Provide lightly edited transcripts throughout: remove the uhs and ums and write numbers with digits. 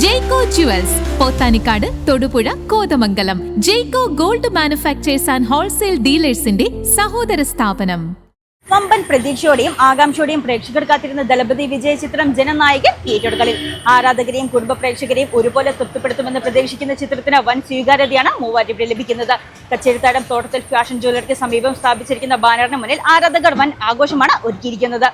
Jaico jewels, Pothanikkad, Thodupuzha, Kothamangalam. Jaico gold manufactures and wholesale ഡീലേഴ്സിന്റെ സഹോദര സ്ഥാപനം. വമ്പൻ പ്രതീക്ഷയോടെയും ആകാംക്ഷയോടെയും പ്രേക്ഷകർ കാത്തിരുന്ന ദളപതി വിജയ ചിത്രം ജനനായകൻ തിയേറ്ററുകളിൽ ആരാധകരെയും കുടുംബ പ്രേക്ഷകരെയും ഒരുപോലെ തൃപ്തിപ്പെടുത്തുമെന്ന് പ്രതീക്ഷിക്കുന്ന ചിത്രത്തിന് വൻ സ്വീകാര്യതയാണ് മൂവാറ്റുപുഴയിൽ ലഭിക്കുന്നത്. കച്ചേരിത്താടം തോട്ടത്തിൽ ഫാഷൻ ജ്വല്ലറിക്ക് സമീപം സ്ഥാപിച്ചിരിക്കുന്ന ബാനറിന് മുന്നിൽ ആരാധകർ വൻ ആഘോഷമാണ് ഒരുക്കിയിരിക്കുന്നത്.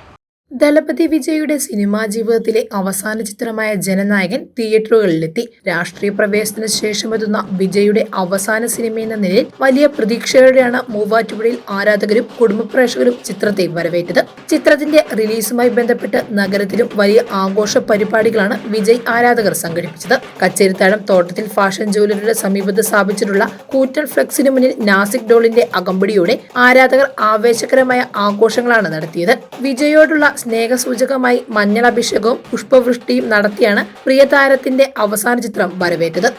ദളപതി വിജയുടെ സിനിമാ ജീവിതത്തിലെ അവസാന ചിത്രമായ ജനനായകൻ തിയേറ്ററുകളിലെത്തി. രാഷ്ട്രീയ പ്രവേശനത്തിന് ശേഷമെത്തുന്ന വിജയുടെ അവസാന സിനിമയെന്ന നിലയിൽ വലിയ പ്രതീക്ഷയോടെയാണ് മൂവാറ്റുപുഴയിൽ ആരാധകരും കുടുംബ പ്രേക്ഷകരും ചിത്രത്തെ വരവേറ്റത്. ചിത്രത്തിന്റെ റിലീസുമായി ബന്ധപ്പെട്ട് നഗരത്തിലും വലിയ ആഘോഷ പരിപാടികളാണ് വിജയ് ആരാധകർ സംഘടിപ്പിച്ചത്. കച്ചേരിത്താഴം തോട്ടത്തിൽ ഫാഷൻ ജ്വല്ലറിയുടെ സമീപത്ത് സ്ഥാപിച്ചിട്ടുള്ള കൂറ്റൻ ഫ്ലെക്സിന് മുന്നിൽ നാസിക് ഡോളിന്റെ അകമ്പടിയോടെ ആരാധകർ ആവേശകരമായ ആഘോഷങ്ങളാണ് നടത്തിയത്. വിജയോടുള്ള സ്നേഹസൂചകമായി മഞ്ഞൾ അഭിഷേകവും പുഷ്പവൃഷ്ടിയും നടത്തിയാണ് പ്രിയതാരത്തിന്റെ അവസാന ചിത്രം വരവേറ്റത്.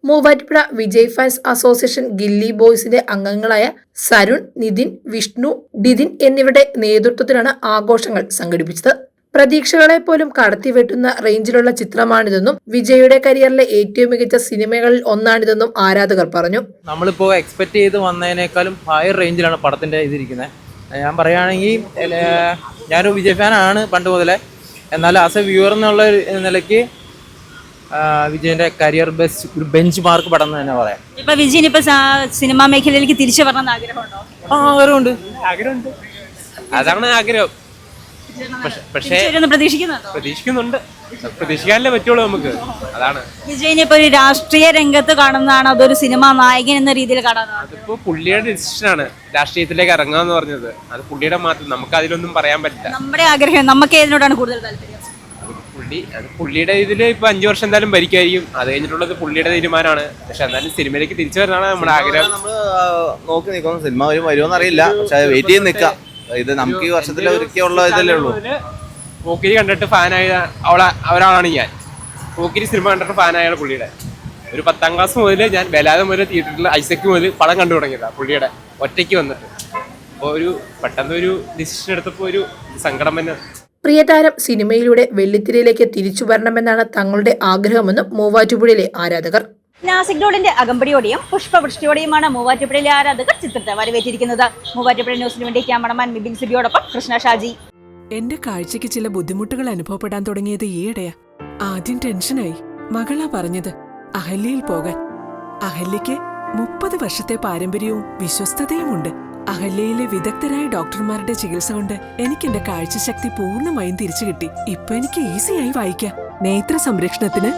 മൂവാറ്റുപുഴ വിജയ് ഫാൻസ് അസോസിയേഷൻ ഗില്ലി ബോയ്സിന്റെ അംഗങ്ങളായ സരുൺ, നിതിൻ, വിഷ്ണു, ഡിതിൻ എന്നിവരുടെ നേതൃത്വത്തിലാണ് ആഘോഷങ്ങൾ സംഘടിപ്പിച്ചത്. പ്രതീക്ഷകളെ പോലും കടത്തിവെട്ടുന്ന റേഞ്ചിലുള്ള ചിത്രമാണിതെന്നും വിജയുടെ കരിയറിലെ ഏറ്റവും മികച്ച സിനിമകളിൽ ഒന്നാണിതെന്നും ആരാധകർ പറഞ്ഞു. നമ്മളിപ്പോൾ എക്സ്പെക്ട് ചെയ്ത് വന്നതിനേക്കാളും ഹയർ റേഞ്ചിലാണ് പടത്തിന്റെ ഇതിരിക്കുന്നത്. ഞാൻ പറയുകയാണെങ്കിൽ ഞാനൊരു വിജയ് ഫാനാണ് പണ്ട് മുതലേ. എന്നാൽ ആസ് എ വ്യൂവർ എന്നുള്ള നിലയ്ക്ക് വിജയന്റെ കരിയർ ബെസ്റ്റ് ഒരു ബെഞ്ച് മാർക്ക് പടം എന്ന് തന്നെ പറയാം. ഇപ്പൊ വിജയൻ ഇപ്പൊ സിനിമാ മേഖലയിലേക്ക് തിരിച്ചു വരണമെന്ന് ആഗ്രഹമുണ്ടോ? ആഗ്രഹമുണ്ട്. അതാണ് ആഗ്രഹം. പക്ഷേ പ്രതീക്ഷിക്കുന്നുണ്ട്. പ്രതീക്ഷിക്കാനല്ലേ പറ്റുള്ളൂ നമുക്ക്. അതാണ് വിജയൻ ഇപ്പൊ ഒരു രാഷ്ട്രീയ രംഗത്ത് കാണുന്നതാണ്, അതൊരു സിനിമാ നായകൻ എന്ന രീതിയിൽ കാണുന്നത്. അതിപ്പോ പുള്ളിയുടെ ഡിസിഷനാണ് രാഷ്ട്രീയത്തിലേക്ക് ഇറങ്ങാന്ന് പറഞ്ഞത്. അത് പുള്ളിയുടെ മാത്രം, നമുക്ക് അതിലൊന്നും പറയാൻ പറ്റില്ല. നമ്മുടെ ആഗ്രഹം, നമുക്ക് ഏതിനോടാണ് കൂടുതൽ താല്പര്യം? പുള്ളിയുടെ ഇതിൽ ഇപ്പൊ 5 വർഷം എന്തായാലും ഭരിക്കായിരിക്കും. അത് കഴിഞ്ഞിട്ടുള്ളത് പുള്ളിയുടെ തീരുമാനമാണ്. പക്ഷെ എന്നാലും സിനിമയിലേക്ക് തിരിച്ചു വരാനാണ് നമ്മുടെ ആഗ്രഹം. നമ്മള് നോക്കി നിൽക്കുന്നു. സിനിമ വരുമോന്ന് അറിയില്ല, പക്ഷെ വെയിറ്റ് ചെയ്ത് നിൽക്കാം. ഇത് നമുക്ക് ഈ വർഷത്തിലെ ഒരിക്കലുള്ള ഇതല്ലേ ഉള്ളൂ. പോക്കിരി കണ്ടിട്ട് ഫാനായ ഒരാളാണ് ഞാൻ. പോക്കിരി സിനിമ കണ്ടിട്ട് ഫാനായ പുള്ളിയുടെ ഒരു 10ാം ക്ലാസ് മുതൽ ഞാൻ ബലാദം മുതൽ തിയേറ്ററിൽ ഐസക്ക് മുതൽ പടം കണ്ടു തുടങ്ങിയതാണ് പുള്ളിയുടെ ഒറ്റയ്ക്ക് വന്നിട്ട്. അപ്പോൾ ഒരു പെട്ടെന്നൊരു ഡിസിഷൻ എടുത്തപ്പോൾ ഒരു സങ്കടം തന്നെ. പ്രിയതാരം സിനിമയിലൂടെ വെള്ളിത്തിരയിലേക്ക് തിരിച്ചു വരണമെന്നാണ് തങ്ങളുടെ ആഗ്രഹമെന്നും മൂവാറ്റുപുഴയിലെ ആരാധകർ. നാസിക് ഡോളിന്റെ അകമ്പടിയോടെയും പുഷ്പവൃഷ്ടിയോടെയുമാണ് മൂവാറ്റുപുഴയിലെ ആരാധകർ ചിത്രത്തെ വരവേറ്റിരിക്കുന്നത്. മൂവാറ്റുപുഴ ന്യൂസിന് വേണ്ടി ക്യാമറമാൻ മിബിൻ സിബിയോടൊപ്പം കൃഷ്ണ ഷാജി. എന്റെ കാഴ്ചയ്ക്ക് ചില ബുദ്ധിമുട്ടുകൾ അനുഭവപ്പെടാൻ തുടങ്ങിയത് ഈയിടെയാ. ആദ്യം ടെൻഷനായി. മകളാ പറഞ്ഞത് അഹല്യയിൽ പോകാൻ. അഹല്യയ്ക്ക് 30 വർഷത്തെ പാരമ്പര്യവും വിശ്വസ്തതയുമുണ്ട്. അഹല്യയിലെ വിദഗ്ധരായ ഡോക്ടർമാരുടെ ചികിത്സ കൊണ്ട് എനിക്ക് എന്റെ കാഴ്ചശക്തി പൂർണ്ണമായും തിരിച്ചു കിട്ടി. ഇപ്പൊ എനിക്ക് ഈസിയായി വായിക്കാം. നേത്ര സംരക്ഷണത്തിന്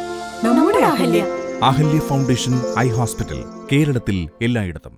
നമ്മുടെ Ahalya. Ahalya foundation eye hospital, കേരളത്തിൽ എല്ലായിടത്തും.